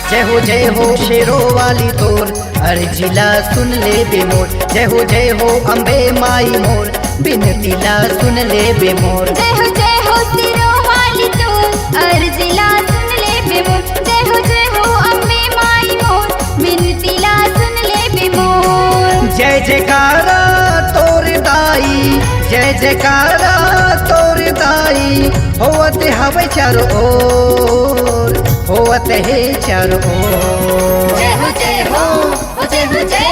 जय हो शेरों वाली तोर अर्जिला सुन ले बेमोर। जय हो अम्बे माई मोर बिनतीला सुन ले बेमोर। जय हो सिरों वाली तोर अर्जिला सुन ले बेमोर। जय हो अम्बे माई मोर बिनतीला सुन ले बेमोर। जय जयकारा तोर दाई, जय जयकारा तोर दाई, होवत हवे चारों ओर, होवत है चारों ओर। जय हो जय हो जय हो जय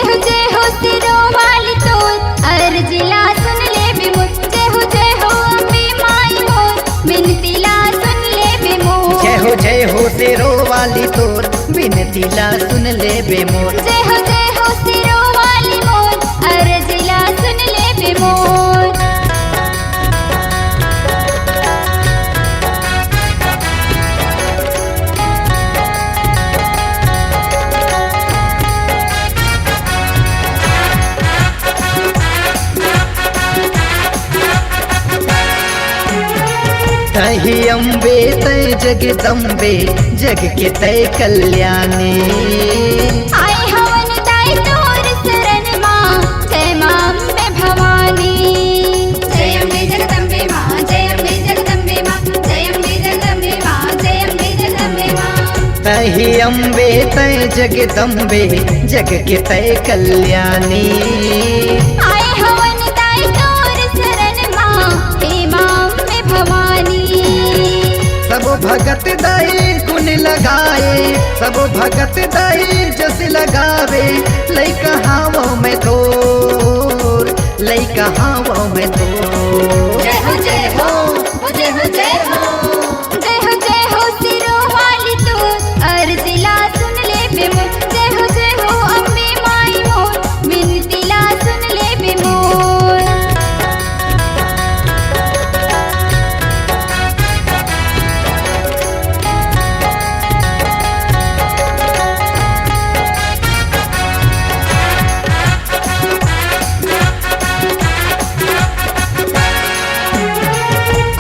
हो जय हो सिरों वाली तोर अर्जिला सुन ले बेमोर। जय हो अम्बे माई मोर बिनतीला सुन ले बेमोर। जय हो शेरों वाली तोर बिनतीला सुन ले बेमोर। जय हो सिरों वाली मोर अर्जिला सुन ले बेमोर। तही अम्बे तय जगदम्बे जग के तय कल्याणी। आए हवन दाई तोर शरण माँ जय माँ अम्बे भवानी। जय अम्बे जगदम्बे माँ जय अम्बे जगदम्बे माँ जय अम्बे जगदम्बे माँ जय अम्बे जगदम्बे माँ। तही अम्बे तय जगदम्बे जग के तय कल्याणी। आए हवन दाई तोर शरण माँ हे माँ अम्बे भवानी। सब भगत दाई गुण लगाए, सब भगत दाई जस लगावे, लइका हावो में तोर, लइका हावो में तोर। जय हो जय हो जय हो जय हो जय हो सिरों वाली तोर अर्जिला सुन ले बेमोर। जय हो अम्बे माई मोर बिनतीला सुन ले बेमोर।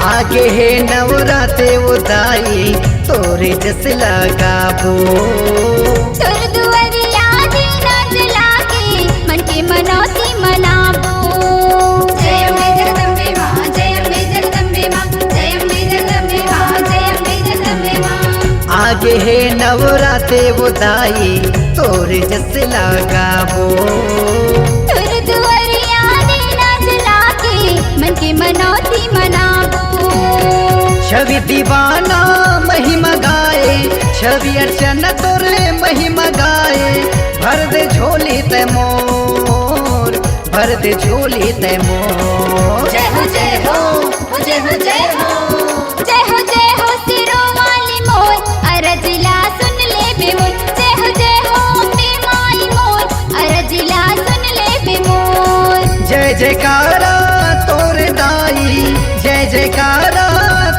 आगे है नवराते वो दाई तोरे जस लगाबो। तोर दुआरिया दीना जला के मन के मनौती मनाबो। जय अम्बे जगदम्बे माँ जय अम्बे जगदम्बे माँ जय अम्बे जगदम्बे माँ जय अम्बे जगदम्बे माँ। आगे है नवराते वो दाई तोरे जस लगाबो। तोर दुआरिया दीना जला के मन के मनौती मनाबो। छवि दीवाना महिमा गाए, छवि अर्चना तोरे महिमा गाए, भर दे झोली ते मोर, भर दे झोली ते मोर। जय हो जय हो जय हो जय हो जय हो सिरों वाली मोर अर्जिला सुन ले बेमोर। जय हो अम्बे माई मोर अर्जिला सुन ले बेमोर। जय जयकारा तोर दाई, जय जयकारा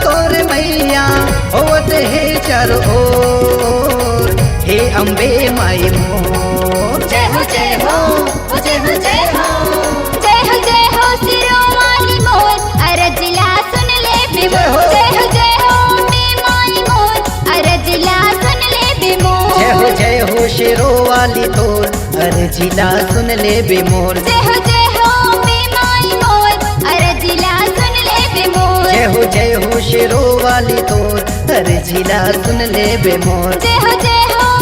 तोर मैया, होवत है चारों ओर, हे अम्बे माई मोर। जय हो जय हो जय हो जय हो जय हो सिरों वाली मोर अर्जिला सुन ले बेमोर। जय हो अम्बे माई मोर अर्जिला सुन ले बेमोर। जय हो शेरों वाली तोर अर्जिला सुन ले बेमोर। जय हो अम्बे माई मोर अर्जिला सुन ले बेमोर। जय हो शेरों वाली तोर अर्जिला सुन ले बेमोर। जय हो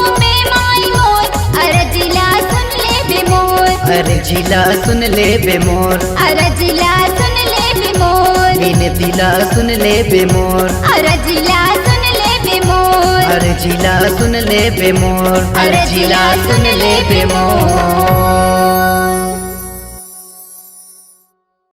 अम्बे माई मोर अर्जिला सुन ले बेमोर। अर्जिला सुन ले बेमोर। अर्जिला सुन ले बेमोर। बिनतीला सुन ले बेमोर। अर्जिला सुन ले बेमोर। अर्जिला सुन ले बेमोर। अर्जिला सुन ले बेमोर।